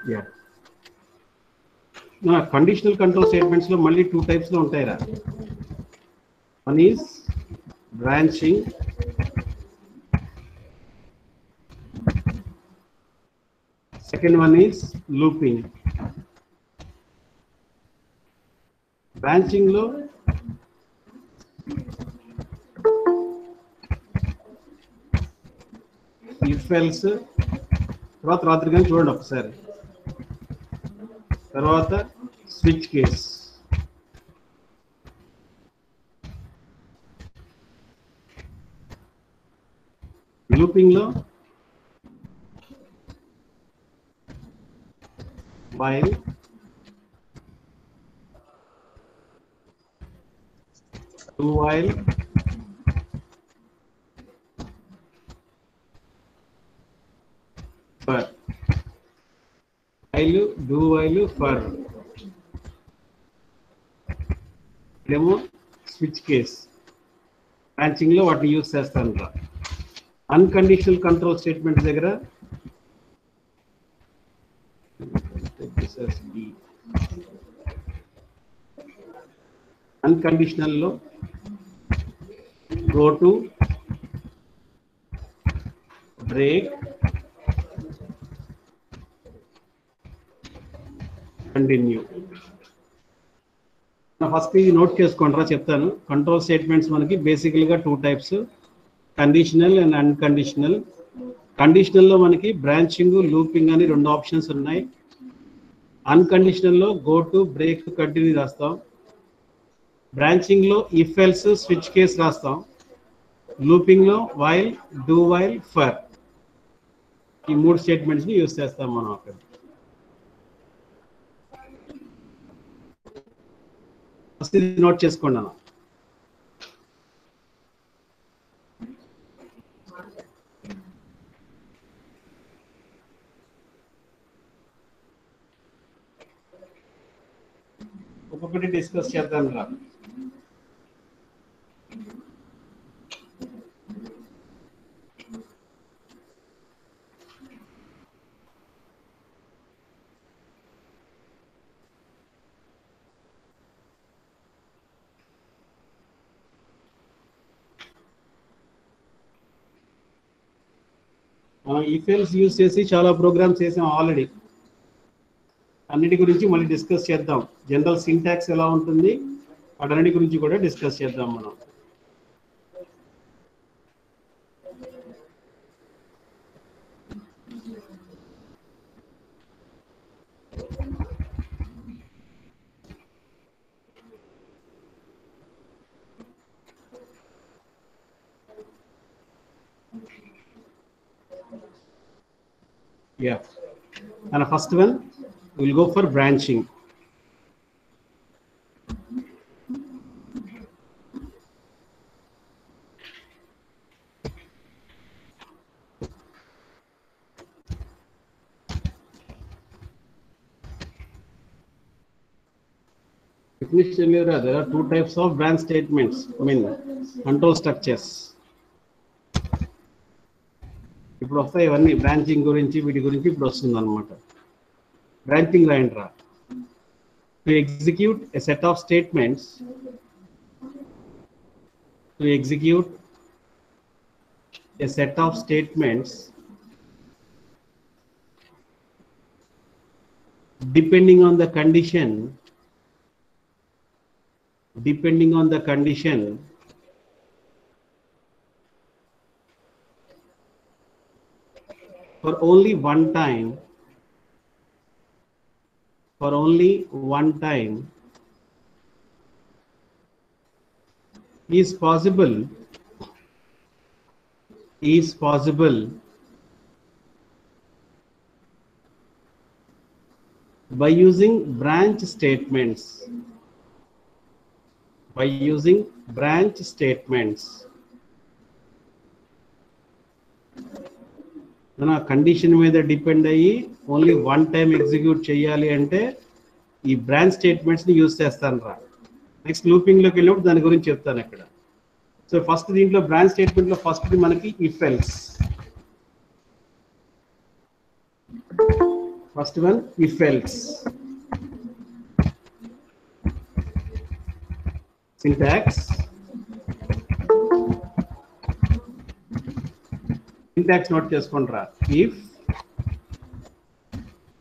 Yeah. నా conditional control statements లో మళ్ళీ 2 టైప్స్ లో ఉంటాయిరా. One is branching, second one is looping. Branching లో ఇఫ్ ఎల్స్ తర్వాత రాత్రి కానీ చూడండి ఒకసారి. తర్వాత స్విచ్ కేస్. లూపింగ్ లో while, do while, for. While, do while, for. Demo switch case. Branching లో వాటిని యూజ్ చేస్తాను. అన్కండిషనల్ కంట్రోల్ స్టేట్మెంట్ దగ్గర అన్కండిషనల్ లో go to, break, continue. First ఇది నోట్ చేసుకుంటారా చెప్తాను. కంట్రోల్ స్టేట్మెంట్స్ మనకి బేసికల్ గా 2 types, conditional and unconditional. Conditional లో మనకి బ్రాంచింగ్, లూపింగ్ అని 2 ఆప్షన్స్ ఉన్నాయి. అన్కండిషనల్ లో గో టు, బ్రేక్, కంటిన్యూ రాస్తాం. బ్రాంచింగ్ లో ఇఫ్ ఎల్స్, స్విచ్ కేస్ రాస్తాం. లూపింగ్ లో వైల్, డూ వైల్, ఫర్. ఈ 3 స్టేట్మెంట్స్ ని యూజ్ చేస్తాం మనం అక్కడ. నోట్ చేసుకోండి అన్న. ఒక్కొక్కటి డిస్కస్ చేద్దాం రా. ఇఫ్ ఎల్స్ యూజ్ చేసి చాలా ప్రోగ్రామ్స్ చేసాం ఆల్రెడీ. అన్నిటి గురించి మళ్ళీ డిస్కస్ చేద్దాం. జనరల్ సింటాక్స్ ఎలా ఉంటుంది వాటన్నిటి గురించి కూడా డిస్కస్ చేద్దాం మనం. Yeah. And first one, we'll go for branching. There are 2 types of branch statements, control structures. ఇప్పుడు వస్తాయి ఇవన్నీ బ్రాంచింగ్ గురించి, వీటి గురించి ఇప్పుడు వస్తుంది అనమాట. బ్రాంచింగ్ రాయండిరా. To execute a set of statements, to execute a set of statements depending on the condition for only one time is possible by using branch statements. మన కండిషన్ మీద డిపెండ్ అయ్యి ఓన్లీ 1 టైం ఎగ్జిక్యూట్ చేయాలి అంటే ఈ branch statements ని use చేస్తాను రా. Next looping లోకి వెళ్ళినప్పుడు దాని గురించి చెప్తాను ఇక్కడ. సో ఫస్ట్ దీంట్లో బ్రాంచ్ స్టేట్మెంట్ లో ఫస్ట్ మనకి if else. First one, if else. Syntax. Syntax note cheskondra. If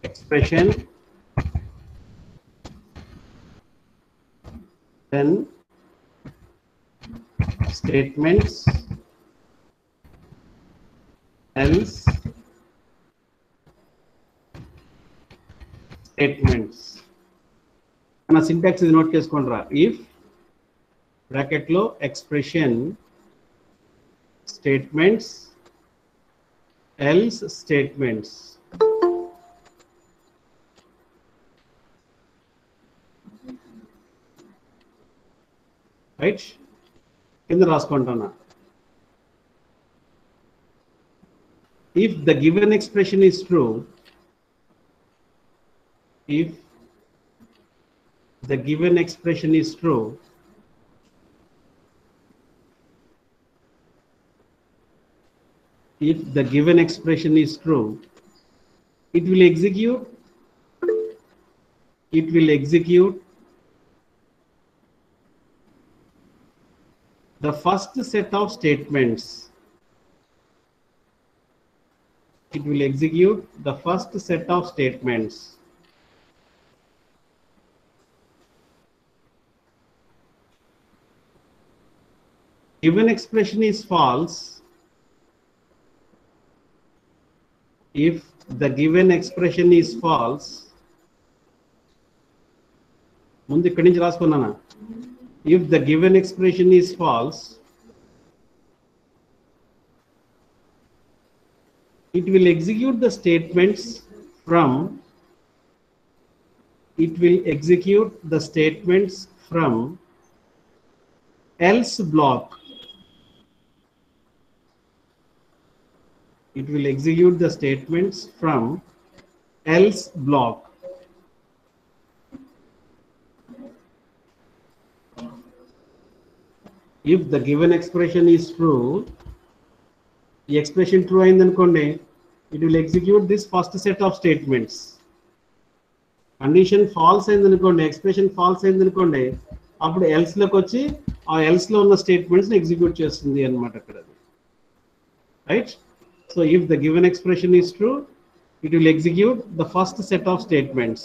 expression, then statements, else statements. And syntax is note cheskondra. If bracket lo expression, statements, else statements. Right? కింద రాసుకుంటున్నా. If the given expression is true, if the given expression is true, if the given expression is true, it will execute the first set of statements. It will execute the first set of statements. Given expression is false. If the given expression is false, ముందు ఇక్కడి నుంచి రాసుకున్నానా? If the given expression is false, it will execute the statements from else block. It will execute the statements from else block. If the given expression is true, the expression true అయిందనుకోండి, it will execute this first set of statements. Condition false అయిందనుకోండి, expression false అయిందనుకోండి, అప్పుడు else లోకి వచ్చి ఆ else లో ఉన్న statements ని execute చేస్తుంది అన్నమాట అక్కడ. Right? So if the given expression is true, it will execute the first set of statements.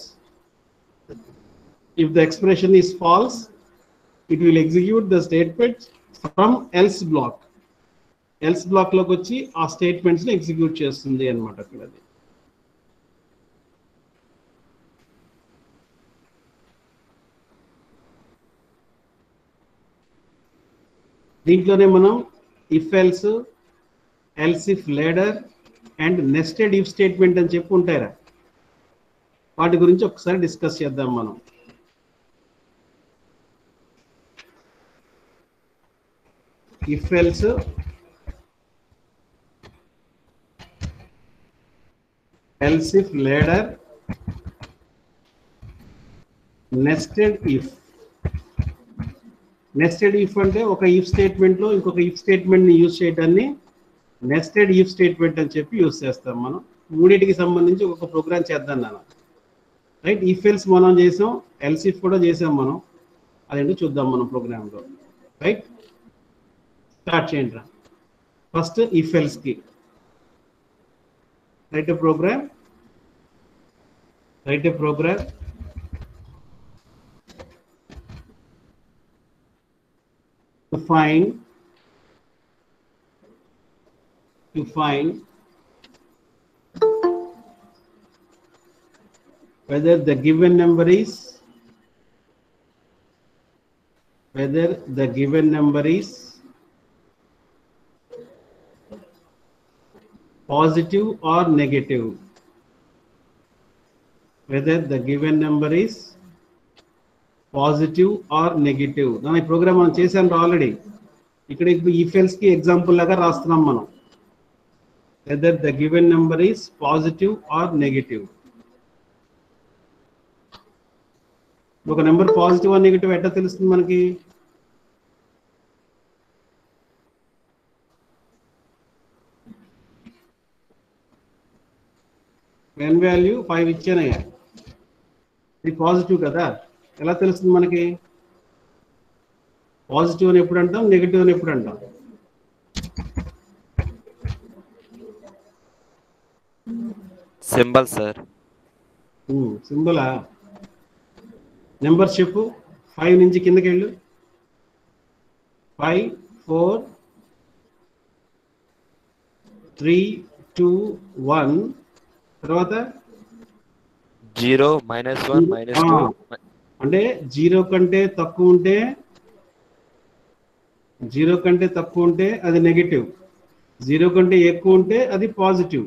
If the expression is false, it will execute the statements from else block. Else block లోకి వచ్చి ఆ statements ని execute చేస్తుంది అన్నమాట అక్కడ. దీంట్లోనే మనం if else, else if ladder and nested if statement అని చెప్పి ఉంటారా, వాటి గురించి ఒకసారి డిస్కస్ చేద్దాం మనం. if else, else if ladder, nested if. Nested if అంటే ఒక ఇఫ్ స్టేట్మెంట్ లో ఇంకొక ఇఫ్ స్టేట్మెంట్ ని యూజ్ చేయడాన్ని నెస్టెడ్ ఇఫ్ స్టేట్మెంట్ అని చెప్పి యూజ్ చేస్తాం మనం. మూడింటికి సంబంధించి ఒక ప్రోగ్రామ్ చేద్దాం నాన్న. రైట్? ఇఫ్ ఎల్స్ మనం చేసాం, ఎల్స్ ఇఫ్ కూడా చేసాం మనం. అదేంటో చూద్దాం మనం ప్రోగ్రామ్లో. రైట్? స్టార్ట్ చేయండి రా. ఫస్ట్ ఇఫ్ ఎల్స్ కి write a program to find whether the given number is positive or negative. Whether the given number is positive or negative. ఈ ప్రోగ్రామ్ మనం చేసాం ఆల్రెడీ. ఇక్కడ ఇఫ్ ఎల్స్ కి ఎగ్జాంపుల్ లాగా రాస్తున్నాం మనం. whether the given number is positive or negative. ఒక number positive or negative ఎట్లా తెలుస్తుంది మనకి? వెన్ వాల్యూ 5 ఇచ్చానయ్యా, ఇది పాజిటివ్ కదా. ఎలా తెలుస్తుంది మనకి? పాజిటివ్ అని ఎప్పుడు అంటాం, నెగిటివ్ అని ఎప్పుడు అంటాం? Symbol sir. సింబలా? నెంబర్స్ చెప్పు. 5 నుంచి కిందకి వెళ్ళు. 5 4 3 2 1 తర్వాత 0 -1 -2. అంటే 0 కంటే తక్కువ ఉంటే, 0 కంటే తక్కువ ఉంటే అది నెగిటివ్, 0 కంటే ఎక్కువ ఉంటే అది పాజిటివ్.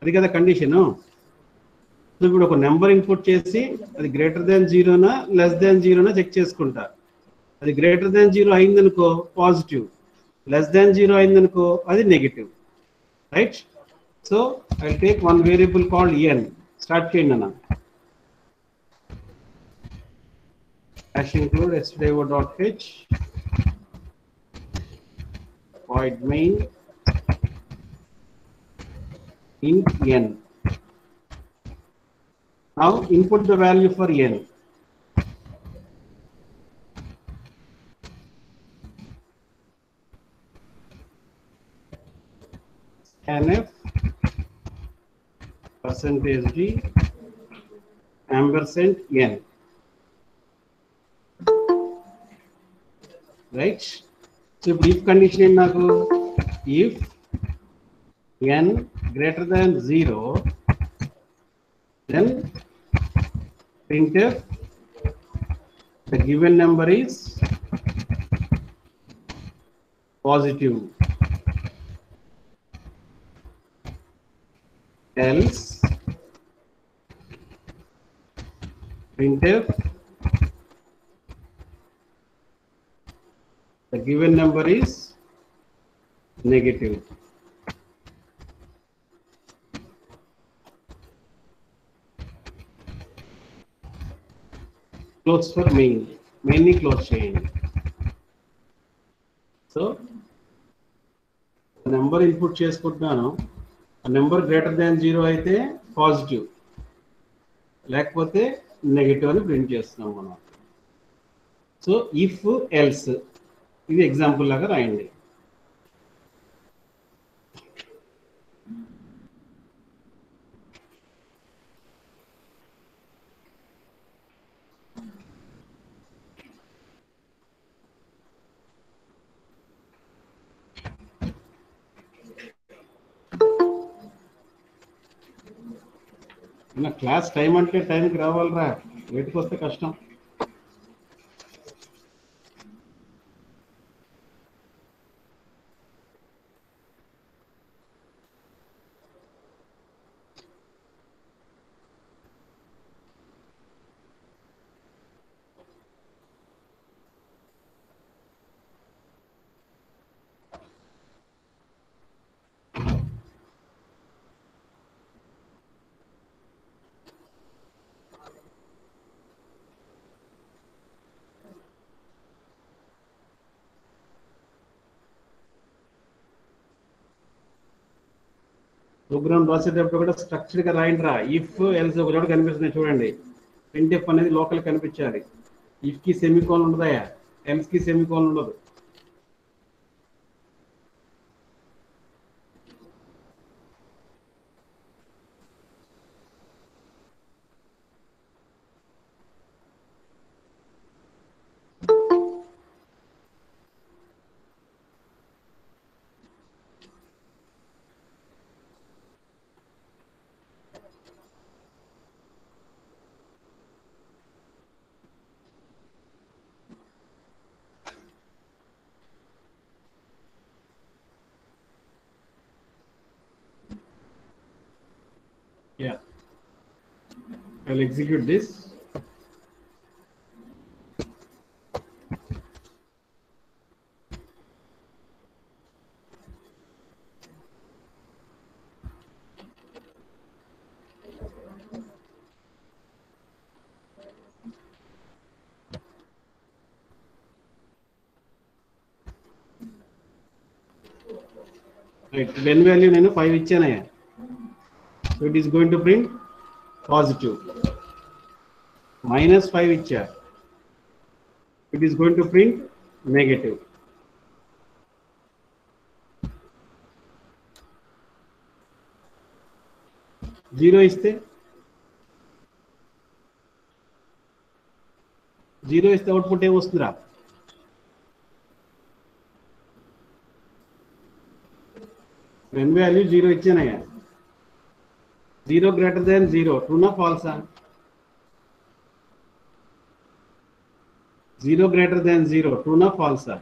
అది కదా కండిషను. సో ఇప్పుడు ఒక నెంబర్ ఇన్పుట్ చేసి అది గ్రేటర్ దాన్ జీరోనా లెస్ దాన్ జీరోనా చెక్ చేసుకుంటా. అది గ్రేటర్ దాన్ జీరో అయిందనుకో పాజిటివ్, లెస్ దాన్ జీరో అయిందనుకో అది negative, right? So I take one variable called n. Start చేయండి అన్న. hash include stdio.h void main int n. Now input the value for n. scanf %d ampersand n. Right? So if condition ఏంటి నాకు? If n greater than 0, then printf the given number is positive, else printf the given number is negative. Close for main. Main ని close చేయండి. So number input చేసుకుంటున్నాను. ఆ number greater than 0 అయితే positive, లేకపోతే negative అని print చేస్తున్నాం మనం. So if else, ఇది ఎగ్జాంపుల్ లాగా రాయండి. నా క్లాస్ టైం అంటే టైంకి రావాలిరా, లేట్కి వస్తే కష్టం. ప్రోగ్రామ్ రాసేటప్పుడు కూడా స్ట్రక్చర్గా రాయండిరా. ఇఫ్ ఎల్స్ ఒక చోట కనిపిస్తున్నాయి చూడండి. ప్రింట్ఎఫ్ అనేది లోకల్ కనిపించాలి. ఇఫ్ కి సెమికోన్ ఉండదయా, ఎల్స్ కి సెమికోన్ ఉండదు. Yeah, I'll execute this. Right, when value నేను 5 ఇచ్చానయ్యా. So it is going to print positive. -5 ఇచ్చారు, it is going to print negative. Zero ఇస్తే అవుట్పుట్ ఏమొస్తుందిరా? n వాల్యూ 0 ఇచ్చానయ్యా. 0 గ్రేటర్ దాన్ 0, ట్రూనా ఫాల్సా? 0 గ్రేటర్ దాన్ 0, ట్రూనా ఫాల్సా?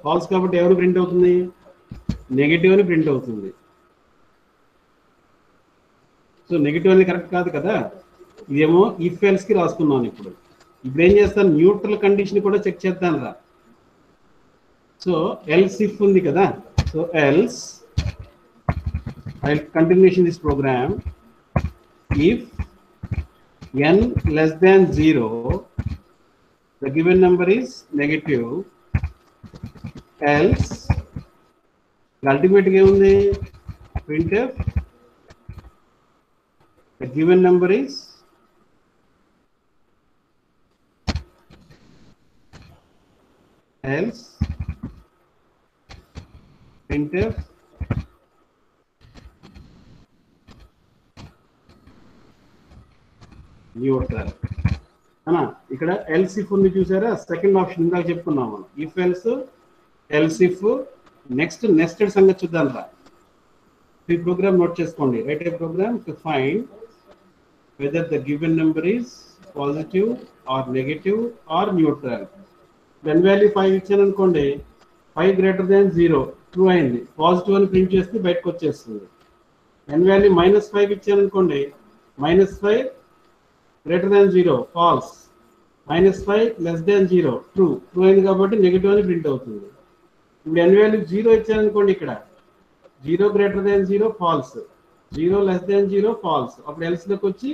ఫాల్స్ కాబట్టి ఎవరు ప్రింట్ అవుతుంది? నెగటివ్ అని ప్రింట్ అవుతుంది. సో నెగటివ్ అనేది కరెక్ట్ కాదు కదా. ఇదేమో ఇఫ్ ఎల్స్ కి రాసుకున్నాను. ఇప్పుడు ఏం చేస్తాను, న్యూట్రల్ కండిషన్ కూడా చెక్ చేస్తాను రా. సో ఎల్స్ ఇఫ్ ఉంది కదా, so else I continuation this program. If n less than 0, the given number is negative. Else ultimate గా ఏముంది? printf the given number is else printf neutral అనా. ఇక్కడ else if ఉంది చూసారా, సెకండ్ ఆప్షన్ ఇందాక చెప్పుకున్నాం మనం. If else, else if, next nested సంగతి చూద్దాం రా. ఈ ప్రోగ్రామ్ నోట్ చేసుకోండి. Write a program to find whether the given number is positive or negative or neutral. n value 5 ఇచ్చాను అనుకోండి, 5 గ్రేటర్ దాన్ 0 ట్రూ అయింది, పాజిటివ్ అని ప్రింట్ చేస్తే బయటకు వచ్చేస్తుంది. n వాల్యూ -5 ఇచ్చాను అనుకోండి, -5 greater than 0 false, -5 less than 0 true అయింది కాబట్టి నెగటివ్ అని ప్రింట్ అవుతుంది. ఇప్పుడు n వాల్యూ 0 ఇచ్చాను అనుకోండి, ఇక్కడ 0 greater than 0 false, 0 less than 0 false, అప్పుడు ఎల్స్ లోకి వచ్చి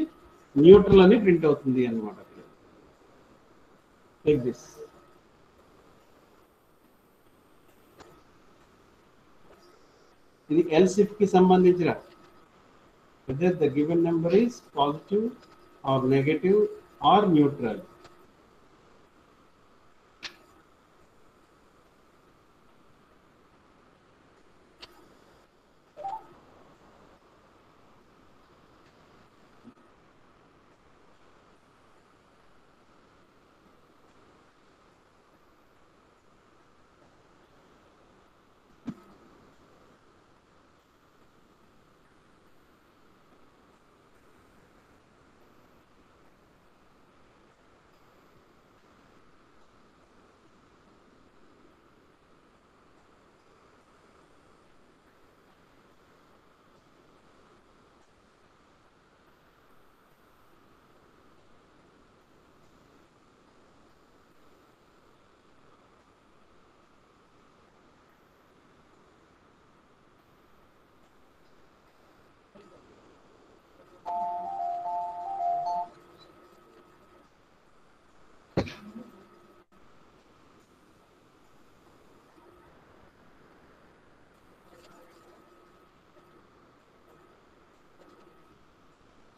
న్యూట్రల్ అని ప్రింట్ అవుతుంది అన్నమాట. Take this. ఇది ఎల్స్ ఇఫ్ కి సంబంధించిన whether the given number is positive or negative or neutral.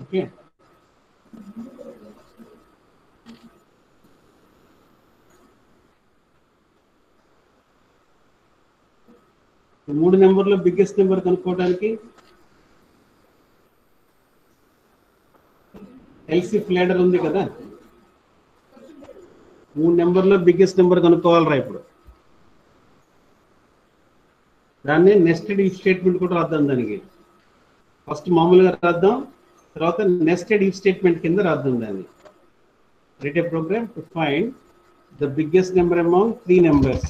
Okay. మూడు నెంబర్లో బిగ్గెస్ట్ నెంబర్ కనుక్కోవడానికి ఎల్సిఫ్ లేడర్ ఉంది కదా, 3 నెంబర్లో బిగ్గెస్ట్ నెంబర్ కనుక్కోవాలరా. ఇప్పుడు దాన్ని నెస్టెడ్ ఇఫ్ స్టేట్మెంట్ కూడా రాద్దాం. దానికి ఫస్ట్ మామూలుగా రాద్దాం, తర్వాత నెస్టెడ్ ఇఫ్ స్టేట్మెంట్ కింద రాద్దాం దాన్ని. Write a program to find the biggest number among 3 numbers.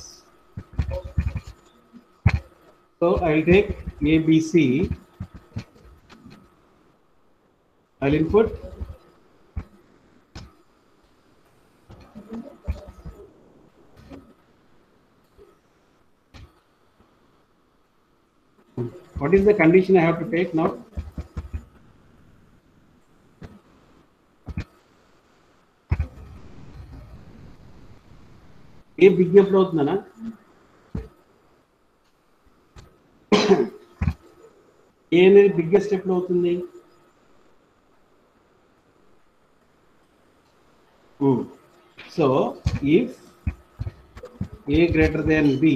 So I'll take ABC, I'll input what is the condition I have to take now? A big ఎప్పుడు అవుతుందనా? ఏ అనేది biggest ఎప్పుడు అవుతుంది? So if A greater than B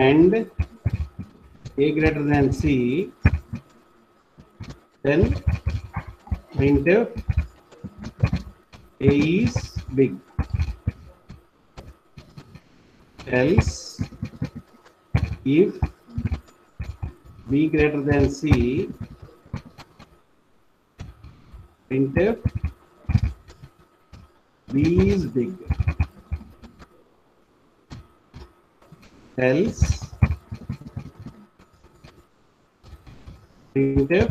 and A greater than C, then printf A is big. Else if B greater than C, printf B is big. Else printf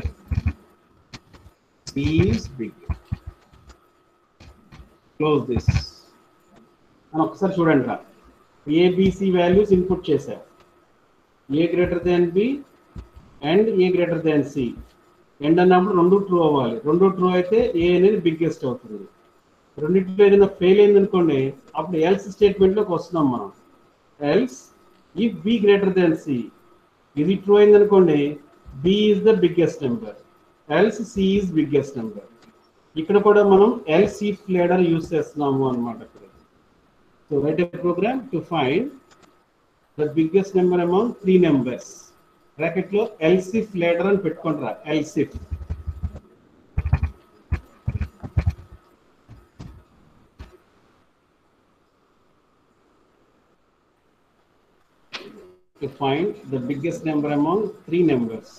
C is big. Close this. And ఒకసారి చూడండి రా, ABC values input చేశారు. A greater than B and A greater than C. End అన్నప్పుడు రెండు true అవ్వాలి. రెండు true అయితే A అనేది బిగ్గెస్ట్ అవుతుంది. రెండింటిలో ఏదైనా ఫెయిల్ అయింది అనుకోండి, అప్పుడు ఎల్స్ స్టేట్మెంట్లోకి వస్తున్నాం మనం. Else if B greater than C, ఇది ట్రూ అయింది అనుకోండి, B is the biggest number, else C is biggest number. ఇక్కడ కూడా మనం ఎల్స్ ఇఫ్ లేడర్ యూజ్ చేస్తున్నాము అన్నమాట. So write a program to find the biggest number among 3 numbers. Bracket లో else if ladder అని పెట్టుకుంటారా. Else if to find the biggest number among 3 numbers.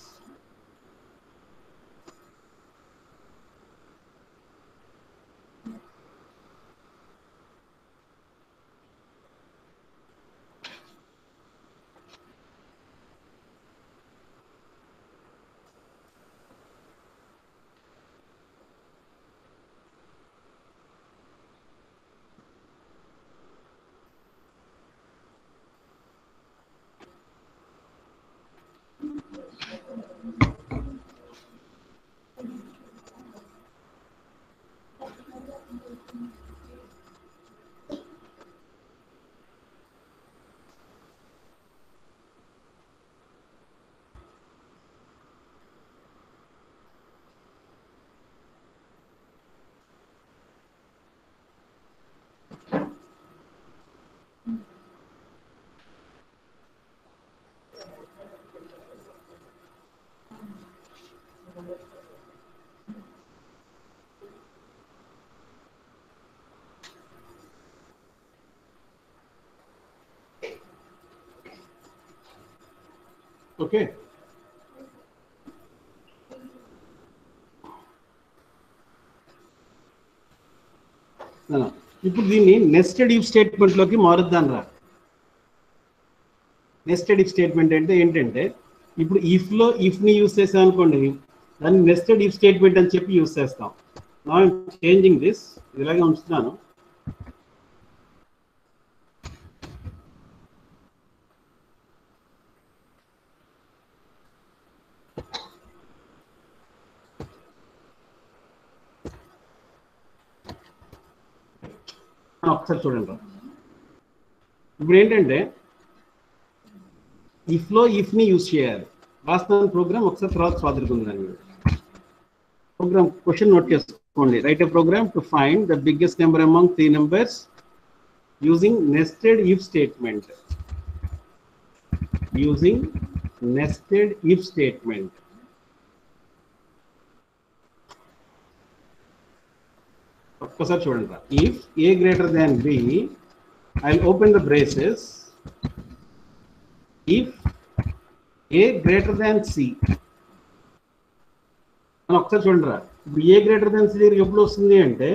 Okay, ఇప్పుడు దీన్ని నెస్టెడ్ ఇఫ్ స్టేట్మెంట్ లోకి మారుద్దాం రా. Nested if statement అంటే ఏంటంటే, ఇప్పుడు ఇఫ్ లో ఇఫ్ ని యూస్ చేసాం అనుకోండి, దాన్ని నెస్టెడ్ ఇఫ్ స్టేట్మెంట్ అని చెప్పి యూస్ చేస్తాం. నౌ ఐమ్ చేంజింగ్ దిస్, ఇలాగే ఉంచుతున్నాను. ఒకసారి చూడండి. ఇప్పుడు ఏంటంటే ఇఫ్ లో ఇఫ్ ని యూజ్ చేయాలి. రాస్తాను ప్రోగ్రామ్, ఒకసారి తర్వాత చదువుకుందాం. ప్రోగ్రామ్ క్వశ్చన్ నోట్ చేసుకోండి. Write a program to find the biggest number among 3 numbers using nested if statement. Using nested if statement. ఒక్కసారి చూడండి. If A greater than B, I'll open the braces. If A greater than C, ఒకసారి చూడండి. ఇప్పుడు A greater than C దగ్గర ఎప్పుడు వస్తుంది అంటే,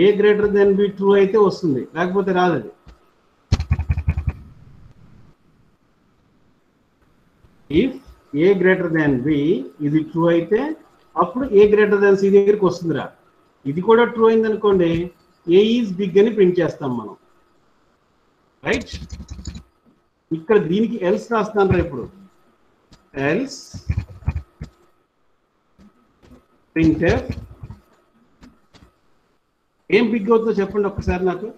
A greater than B true అయితే వస్తుంది, లేకపోతే రాదు అది. If A greater than B ఇది ట్రూ అయితే అప్పుడు A greater than C దగ్గరికి వస్తుందిరా. ఇది కూడా ట్రూ అయింది అనుకోండి, A ఈజ్ బిగ్ అని ప్రింట్ చేస్తాం మనం. రైట్, ఇక్కడ దీనికి ఎల్స్ రాస్తాను రా. ఇప్పుడు ఎల్స్ ప్రింట్ఎఫ్ ఏం బిగ్ అవుతుందో చెప్పండి ఒక్కసారి నాకు.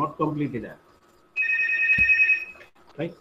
not completed app, right?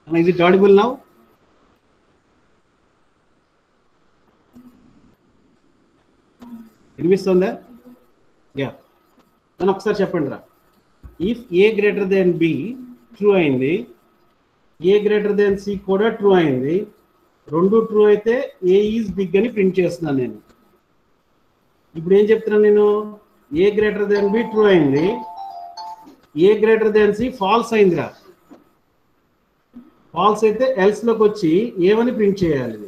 And is it audible now? వినిపిస్తుందా? యా, అని ఒకసారి చెప్పండి రా. If A greater than B true అయింది, ఏ గ్రేటర్ దెన్ సి కూడా ట్రూ అయింది, రెండు ట్రూ అయితే ఏ ఈజ్ బిగ్ అని ప్రింట్ చేస్తున్నాను నేను. ఇప్పుడు ఏం చెప్తున్నాను నేను? ఏ గ్రేటర్ దెన్ బి ట్రూ అయింది, A greater than C false అయిందిరా. ఫాల్స్ అయితే ఎల్స్ లోకి వచ్చి ఏమని ప్రింట్ చేయాలి.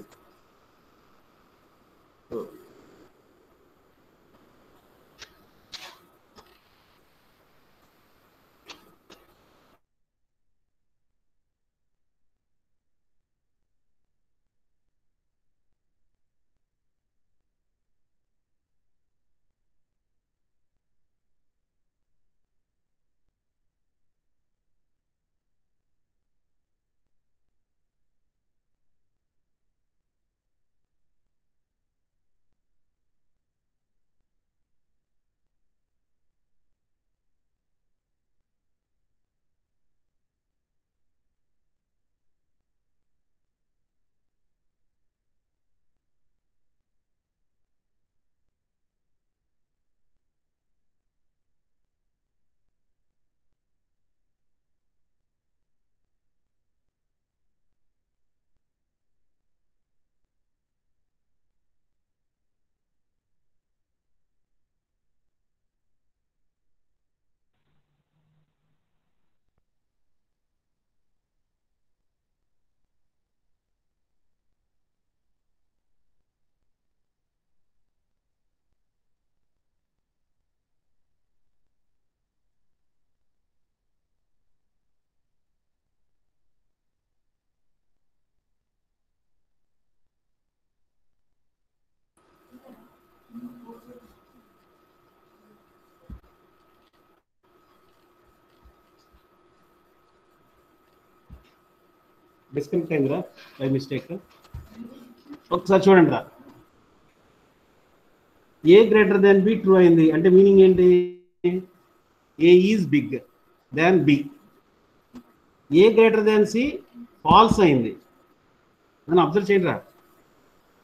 డిస్కనెక్ట్ అయిందిరా బై మిస్టేక్. ఒకసారి చూడండి రా, A greater than B true అయింది అంటే మీనింగ్ ఏంటి? A is big than B. A greater than C false అయింది. నన్ను అబ్జర్వ్ చేయండి రా,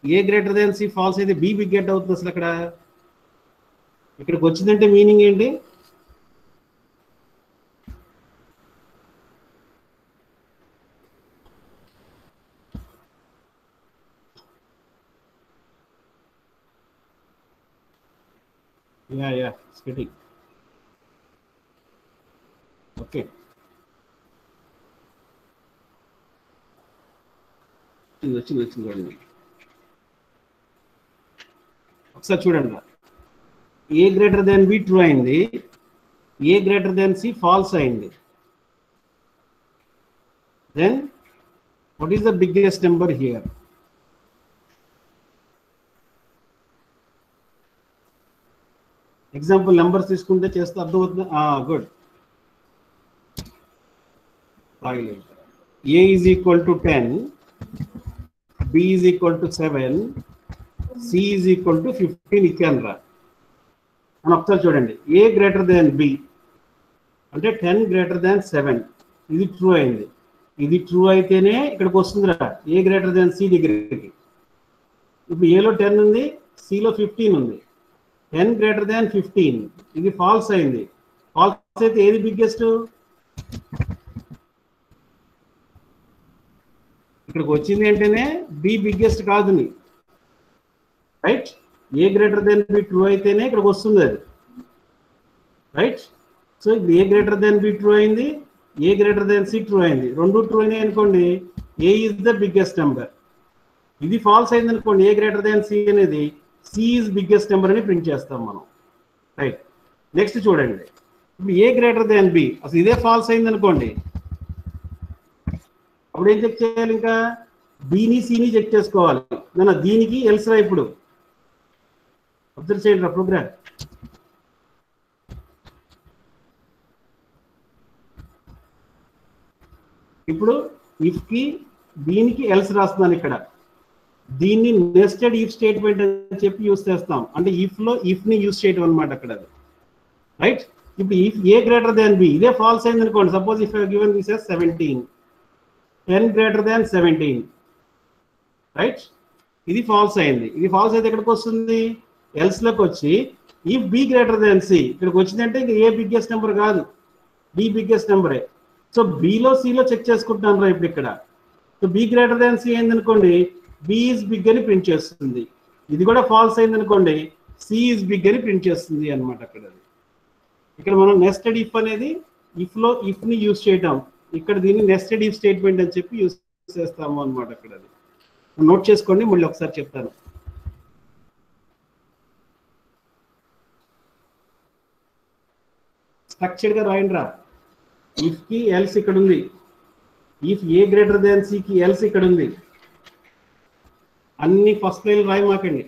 A greater than C false అయితే బి బిగ్ గెట్ అవుతుంది. అసలు అక్కడ ఇక్కడికి వచ్చిందంటే మీనింగ్ ఏంటి? Yeah, it's getting. Okay. వచ్చింది చూడండి. ఒకసారి చూడండి, A greater than B true అయింది, A greater than C false అయింది. Then what is the biggest number here? Example numbers తీసుకుంటే చేస్తే అర్థమవుతుంది. Good. A is equal to 10, B is equal to 7, C is equal to 15 ఇచ్చాను రా. మనం ఒకసారి చూడండి, ఏ గ్రేటర్ దాన్ బి అంటే 10 గ్రేటర్ దాన్ 7, ఇది ట్రూ అయింది. ఇది ట్రూ అయితేనే ఇక్కడికి వస్తుందిరా ఏ గ్రేటర్ దాన్ సి దగ్గరికి. ఇప్పుడు ఏలో 10 ఉంది, సిలో 15 ఉంది. 10 గ్రేటర్ దాన్ 15 ఇది ఫాల్స్ అయింది. ఫాల్స్ అయితే ఏది బిగ్గెస్ట్? ఇక్కడికి వచ్చింది అంటేనే బి బిగ్గెస్ట్ కాదు, రైట్? ఏ గ్రేటర్ దాన్ బి ట్రూ అయితేనే ఇక్కడికి వస్తుంది అది, రైట్? సో ఇప్పుడు A greater than B true అయింది, A greater than C true అయింది. రెండు ట్రూ అయినాయి అనుకోండి, ఏ ఈజ్ ద బిగ్గెస్ట్ నెంబర్. ఇది ఫాల్స్ అయింది అనుకోండి, ఏ గ్రేటర్ దాన్ సి అనేది సి ఈజ్ బిగ్గెస్ట్ నెంబర్ అని ప్రింట్ చేస్తాం మనం, రైట్? నెక్స్ట్ చూడండి, ఇప్పుడు ఏ గ్రేటర్ దాన్ బి, అసలు ఇదే ఫాల్స్ అయింది అనుకోండి, అప్పుడు ఏం చెక్ చేయాలి? ఇంకా బిని సిని చెక్ చేసుకోవాలి. నేను దీనికి ఎల్స్ రా. ఇప్పుడు అబ్జర్వ్ చేయండి రా ప్రోగ్రామ్. ఇప్పుడు ఇఫ్ కి దీనికి ఎల్స్ రాస్తున్నాను ఇక్కడ. దీన్ని నెస్టెడ్ ఇఫ్ స్టేట్మెంట్ అని చెప్పి యూస్ చేస్తాం. అంటే ఇఫ్ లో ఇఫ్ ని యూస్ చేయడం అనమాట అక్కడ, రైట్? ఇప్పుడు if A greater than B, ఇదే ఫాల్స్ అయింది అనుకోండి. Suppose if given this as 17, 10 greater than 17, right? ఇది ఫాల్స్ అయింది. ఇది ఫాల్స్ అయితే ఎక్కడికి వస్తుంది? ఎల్స్ లోకి వచ్చి if B greater than C ఇక్కడికి వచ్చిందంటే ఇంకా ఏ బిగ్గెస్ట్ నెంబర్ కాదు, బి బిగ్గెస్ట్ నెంబరే. సో బిలో సిలో చెక్ చేసుకుంటాను రా ఇప్పుడు ఇక్కడ. So B greater than C అయింది అనుకోండి, బి ఈజ్ బిగ్ అని ప్రింట్ చేస్తుంది. ఇది కూడా ఫాల్స్ అయింది అనుకోండి, సి ఈజ్ బిగ్ అని ప్రింట్ చేస్తుంది అనమాట అక్కడ. ఇక్కడ మనం నెస్టెడ్ ఇఫ్ అనేది ఇఫ్ లో ఇఫ్ ని యూస్ చేయటం, ఇక్కడ దీన్ని నెస్టెడ్ ఇఫ్ స్టేట్మెంట్ అని చెప్పి యూస్ చేస్తాము అనమాట అక్కడ. నోట్ చేసుకోండి, మళ్ళీ ఒకసారి చెప్తాను. స్ట్రక్చర్డ్ గా రాయండి రా. ఇఫ్ కి ఎల్స్ ఇక్కడ ఉంది, if A greater than C కి ఎల్స్ ఇక్కడ ఉంది. అన్ని ఫస్ట్ లైన్ రాయమాకండి.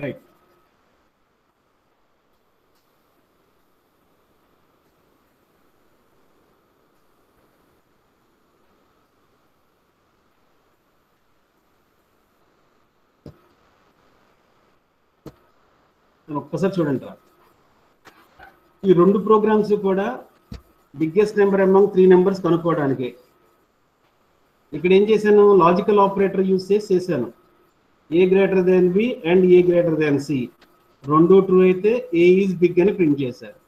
రైట్. ఒక్కసారి చూడండి రా, ఈ రెండు ప్రోగ్రామ్స్ కూడా బిగ్గెస్ట్ నెంబర్ అమంగ్ 3 నెంబర్స్ కనుక్కోవడానికి. ఇక్కడ ఏం చేశాను, లాజికల్ ఆపరేటర్ యూస్ చేశాను. A greater than B and A greater than C రెండు ట్రూ అయితే ఏ ఈజ్ బిగ్ అని ప్రింట్ చేశారు.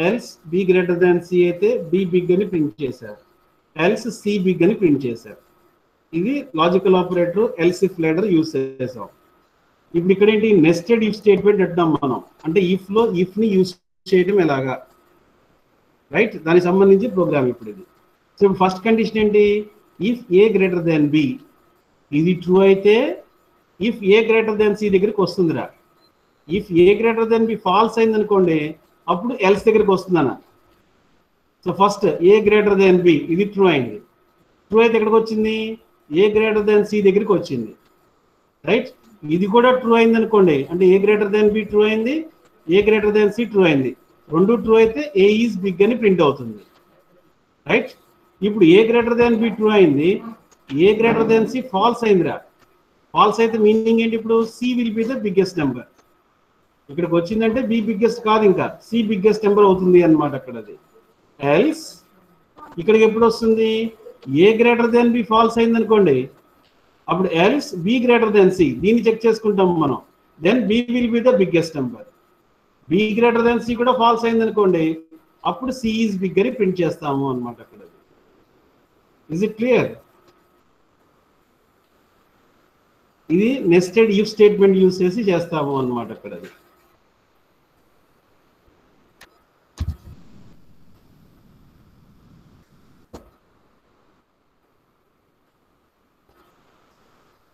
Else B greater than C అయితే బి బిగ్ అని ప్రింట్ చేశారు. ఎల్స్ సి బిగ్ అని ప్రింట్ చేశారు. ఇది logical operator else if ladder use చేసాం. ఇప్పుడు ఇక్కడ ఏంటి, నెస్టెడ్ ఇఫ్ స్టేట్మెంట్ అంటున్నాం మనం. అంటే ఇఫ్ లో ఇఫ్ ని యూస్ చేయడం ఎలాగా, రైట్, దానికి సంబంధించి ప్రోగ్రామ్ ఇప్పుడు ఇది. సో ఇప్పుడు ఫస్ట్ కండిషన్ ఏంటి, if A greater than B, ఇది ట్రూ అయితే if A greater than C దగ్గరికి వస్తుందిరా. If A greater than B false అయింది అనుకోండి, అప్పుడు ఎల్స్ దగ్గరికి వస్తుందన్న. So first A greater than B, ఇది ట్రూ అయింది. ట్రూ అయితే ఎక్కడికి వచ్చింది, ఏ గ్రేటర్ దెన్ సి దగ్గరికి వచ్చింది, రైట్. ఇది కూడా ట్రూ అయింది అనుకోండి, అంటే A greater than B true అయింది, A greater than C true అయింది. రెండు ట్రూ అయితే ఏ ఈజ్ బిగ్ అని ప్రింట్ అవుతుంది, రైట్. ఇప్పుడు A greater than B true అయింది, A greater than C false అయిందిరా. ఫాల్స్ అయితే మీనింగ్ ఏంటి, ఇప్పుడు C will be the biggest number. ఇక్కడికి వచ్చిందంటే బి బిగ్గెస్ట్ కాదు, ఇంకా సి బిగ్గెస్ట్ నెంబర్ అవుతుంది అన్నమాట అక్కడ. అది ఎల్స్ ఇక్కడికి ఎప్పుడు వస్తుంది, A greater than B false అయింది అనుకోండి, అప్పుడు else B greater than C, దీన్ని చెక్ చేసుకుంటాం మనం. Then B will be the biggest number. B greater than C కూడా ఫాల్స్ అయింది అనుకోండి, అప్పుడు సి ఈజ్ బిగ్ అని ప్రింట్ చేస్తాము అన్నమాట అక్కడ. Is it clear? ఇది నెస్టెడ్ ఇఫ్ స్టేట్మెంట్ యూస్ చేసి చేస్తాము అన్నమాట అక్కడ. అది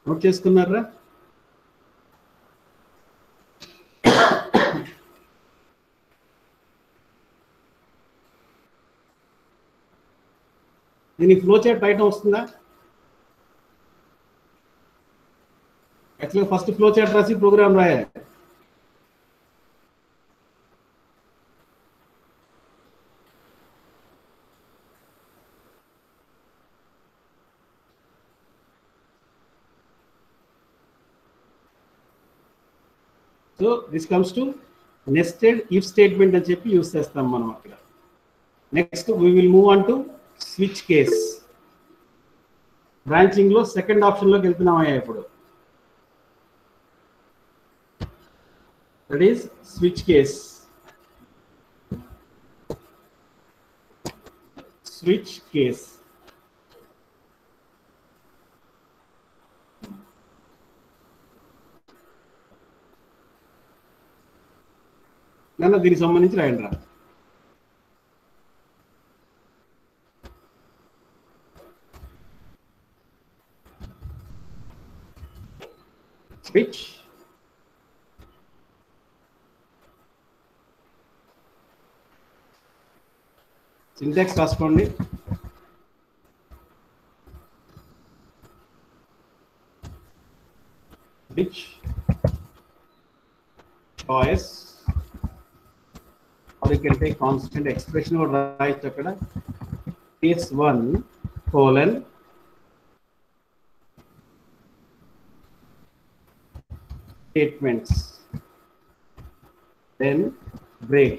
నోట్ చేసుకున్నారా? దీనికి ఫ్లో చార్ట్ ఐటమ్ వస్తుందా? యాక్చువల్గా ఫస్ట్ ఫ్లో చార్ట్ రాసి ప్రోగ్రామ్ రాయాలి. So this comes to nested if statement అని చెప్పి యూస్ చేస్తాం మనం అక్కడ. Next we will move on to switch case. Branching లో సెకండ్ ఆప్షన్ లోకి వెళ్తున్నామయ్యా ఇప్పుడు. That is switch case. Switch case నన్ను దీనికి సంబంధించి రాయండి రా. స్విచ్ సింటాక్స్ రాసుకోండి. Switch choice, or you can take constant expression or write akkada case 1 colon statements, then break,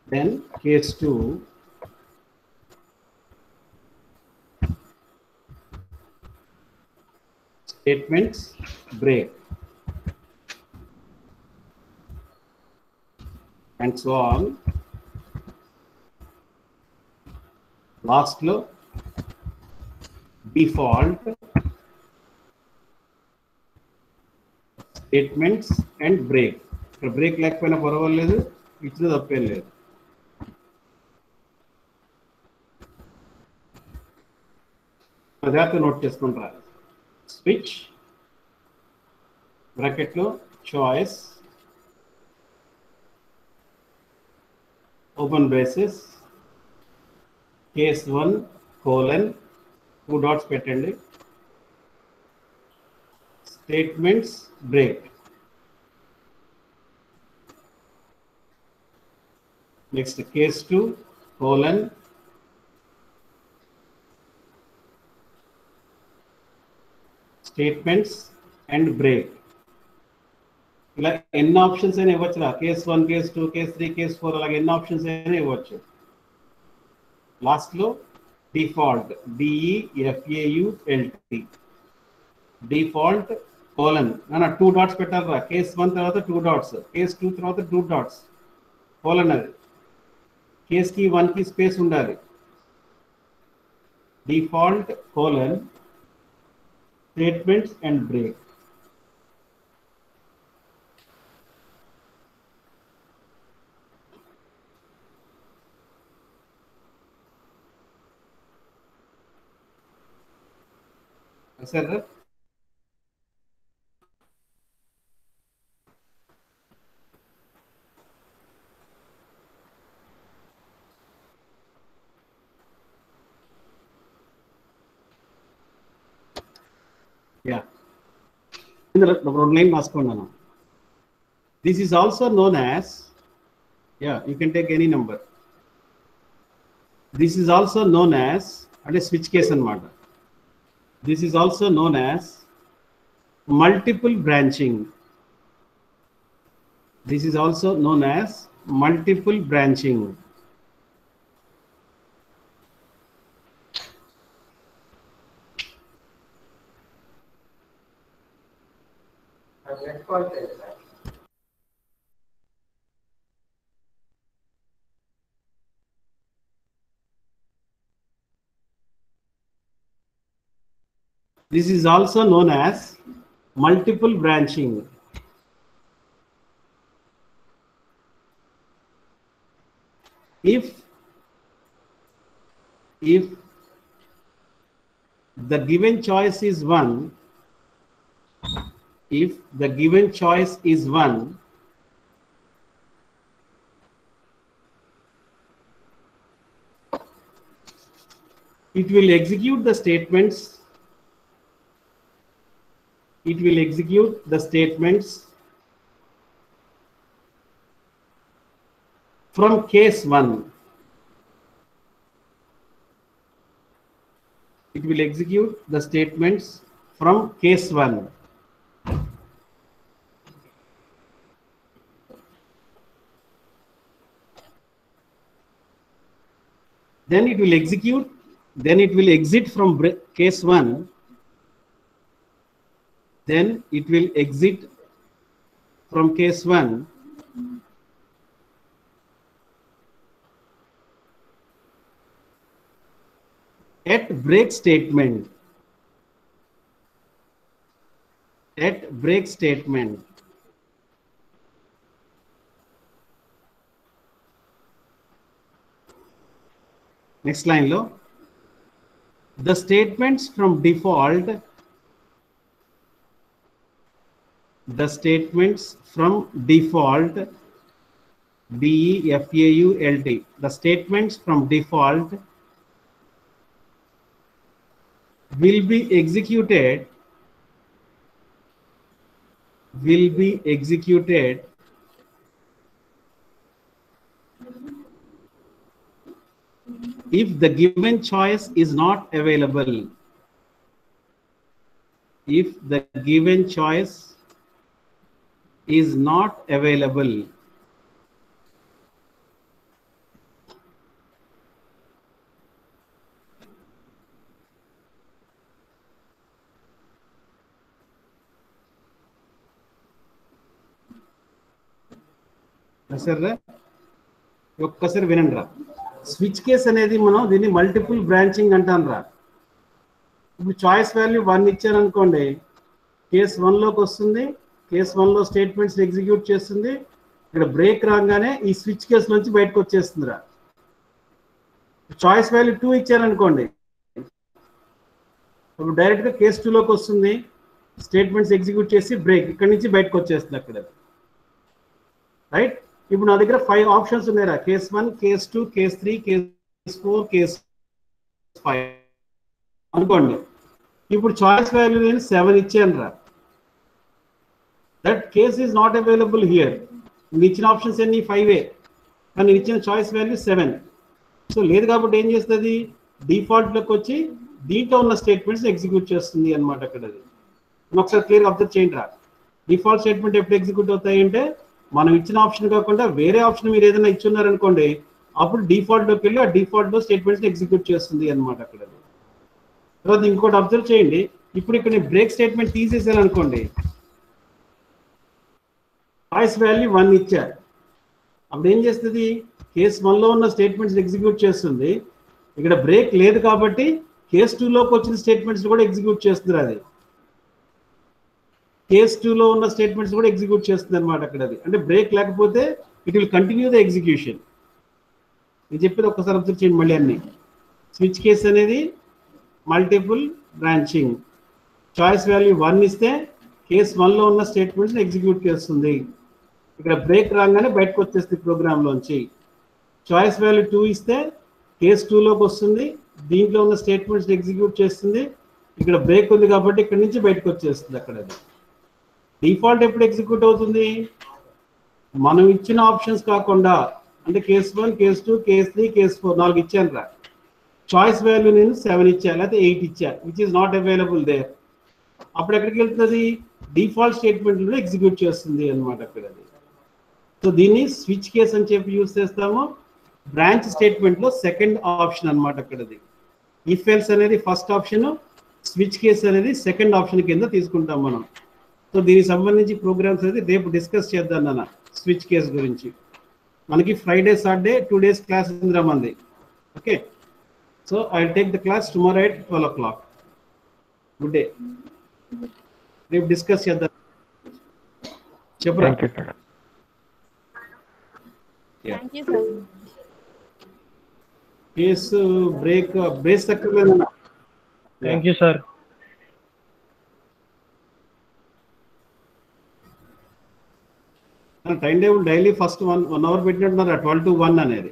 then case 2 statements break, and so on. Last lo default statements and break. ఇక్కడ break లేకపోయినా పర్వాలేదు, ఇచ్చిన తప్పేం లేదు. జాగ్రత్తగా note చేసుకుంటారా. Switch బ్రాకెట్లో choice open braces case 1 colon 2 dots పెట్టండి, statements break. Next, case 2 colon statements and break. ఇలా ఎన్ని ఆప్షన్స్ అయినా ఇవ్వచ్చు. కేస్ 1, కేస్ 2, కేస్ 3, కేస్ 4 అలాగే ఎన్ని ఆప్షన్స్ అయినా ఇవ్వచ్చు. లాస్ట్ లో default DEFAULT default colon 2 dots పెట్టారా. కేస్ 1 తర్వాత 2 డాట్స్, కేస్ 2 తర్వాత 2 డాట్స్, కోలన్ అది. కేస్ కి 1 కి స్పేస్ ఉండాలి. Default colon statements and break. సరే yeah, రెండు లైన్ రాసుకున్నాను. This is also known as, yeah, you can take any number. This is also known as అంటే స్విచ్ కేస్ అన్నమాట. This is also known as multiple branching. This is also known as multiple branching. This is also known as multiple branching. If the given choice is 1, if the given choice is 1, it will execute the statements. It will execute the statements from case 1. It will execute the statements from case 1. Then it will execute, then it will exit from case 1. Then it will exit from case 1 at break statement. At break statement. Next line lo, the statements from default, the statements from default, DEFAULT, the statements from default will be executed if the given choice is not available. If the given choice is not available. సరే ఒక్కసారి వినండి రా. Switch case అనేది మనం దీన్ని multiple branching అంటాం రా. ఇప్పుడు చాయిస్ వాల్యూ 1 ఇచ్చాను అనుకోండి, కేస్ 1 లోకి వస్తుంది, కేస్ 1 లో స్టేట్మెంట్స్ ఎగ్జిక్యూట్ చేస్తుంది. ఇక్కడ బ్రేక్ రాగానే ఈ స్విచ్ కేస్ నుంచి బయటకు వచ్చేస్తుంది రా. చాయిస్ వాల్యూ 2 ఇచ్చారనుకోండి, ఇప్పుడు డైరెక్ట్ గా కేస్ 2 లోకి వస్తుంది, స్టేట్మెంట్స్ ఎగ్జిక్యూట్ చేసి బ్రేక్ ఇక్కడ నుంచి బయటకు వచ్చేస్తుంది అక్కడ. రైట్, ఇప్పుడు నా దగ్గర 5 ఆప్షన్స్ ఉన్నాయి రా. Case 1, case 2, case 3, case 4, case 5 అనుకోండి. ఇప్పుడు చాయిస్ వాల్యూ నేను 7 ఇచ్చాను రా. That case is not available here. మీరు ఇచ్చిన ఆప్షన్స్ ఎన్ని 5 కానీ ఇచ్చిన చాయిస్ వాల్యూ 7. సో లేదు కాబట్టి ఏం చేస్తుంది, డిఫాల్ట్లోకి వచ్చి దీంట్లో ఉన్న స్టేట్మెంట్స్ ఎగ్జిక్యూట్ చేస్తుంది అనమాట. అక్కడ అది ఒకసారి క్లియర్గా అబ్జర్వ్ చేయండి రా. డిఫాల్ట్ స్టేట్మెంట్ ఎప్పుడు ఎగ్జిక్యూట్ అవుతాయి అంటే మనం ఇచ్చిన ఆప్షన్ కాకుండా వేరే ఆప్షన్ మీరు ఏదైనా ఇచ్చున్నారనుకోండి, అప్పుడు డిఫాల్ట్లోకి వెళ్ళి ఆ డిఫాల్ట్లో స్టేట్మెంట్స్ ఎగ్జిక్యూట్ చేస్తుంది అనమాట. అక్కడ తర్వాత ఇంకోటి అబ్జర్వ్ చేయండి, ఇప్పుడు ఇక్కడ నేను బ్రేక్ స్టేట్మెంట్ తీసేసాను అనుకోండి, చాయిస్ వాల్యూ 1 ఇచ్చారు. అప్పుడు ఏం చేస్తుంది, కేస్ 1లో ఉన్న స్టేట్మెంట్స్ ఎగ్జిక్యూట్ చేస్తుంది. ఇక్కడ బ్రేక్ లేదు కాబట్టి కేస్ 2లోకి వచ్చిన స్టేట్మెంట్స్ కూడా ఎగ్జిక్యూట్ చేస్తుంది. అది కేస్ 2లో ఉన్న స్టేట్మెంట్స్ కూడా ఎగ్జిక్యూట్ చేస్తుంది అనమాట. అక్కడ అది అంటే బ్రేక్ లేకపోతే it will continue the execution. నేను చెప్పేది ఒక్కసారి అబ్జర్వ్ చేయండి మళ్ళీ అన్ని. స్విచ్ కేస్ అనేది మల్టిపుల్ బ్రాంచింగ్, చాయిస్ వాల్యూ 1 ఇస్తే కేస్ 1లో ఉన్న స్టేట్మెంట్స్ ఎగ్జిక్యూట్ చేస్తుంది. ఇక్కడ బ్రేక్ రాగానే బయటకు వచ్చేస్తుంది ప్రోగ్రాంలోంచి. చాయిస్ వాల్యూ 2 ఇస్తే కేస్ 2లోకి వస్తుంది, దీంట్లో ఉన్న స్టేట్మెంట్స్ ఎగ్జిక్యూట్ చేస్తుంది. ఇక్కడ బ్రేక్ ఉంది కాబట్టి ఇక్కడ నుంచి బయటకు వచ్చేస్తుంది. అక్కడ డిఫాల్ట్ ఎప్పుడు ఎగ్జిక్యూట్ అవుతుంది, మనం ఇచ్చిన ఆప్షన్స్ కాకుండా, అంటే కేస్ 1, కేస్ 2, కేస్ 3, కేస్ 4 4 ఇచ్చాను రా. చాయిస్ వాల్యూ నేను 7 ఇచ్చాను లేకపోతే 8 ఇచ్చాను, which is not available there. అప్పుడు ఎక్కడికి వెళ్తుంది, డిఫాల్ట్ స్టేట్మెంట్లో ఎగ్జిక్యూట్ చేస్తుంది అనమాట. అక్కడ సో దీన్ని స్విచ్ కేస్ అని చెప్పి యూజ్ చేస్తాము. బ్రాంచ్ స్టేట్మెంట్లో సెకండ్ ఆప్షన్ అనమాట. అక్కడది ఇఫ్ ఎల్స్ అనేది ఫస్ట్ ఆప్షన్, స్విచ్ కేస్ అనేది సెకండ్ ఆప్షన్ కింద తీసుకుంటాం మనం. సో దీనికి సంబంధించి ప్రోగ్రామ్స్ అనేది రేపు డిస్కస్ చేద్దాం నాన్న స్విచ్ కేస్ గురించి. మనకి ఫ్రైడే సాటర్డే 2 days క్లాస్ ఉందిరా మంది. Okay, so I will take the class tomorrow at 12 o'clock. Good day. రేపు డిస్కస్ చేద్దాం. చెప్పరా. Thank you, sir. కేసు బ్రేక్ తక్కువ. Thank you sir. Time table daily first 1 hour పెట్టినట్టున్నారు 12 to 1 అనేది.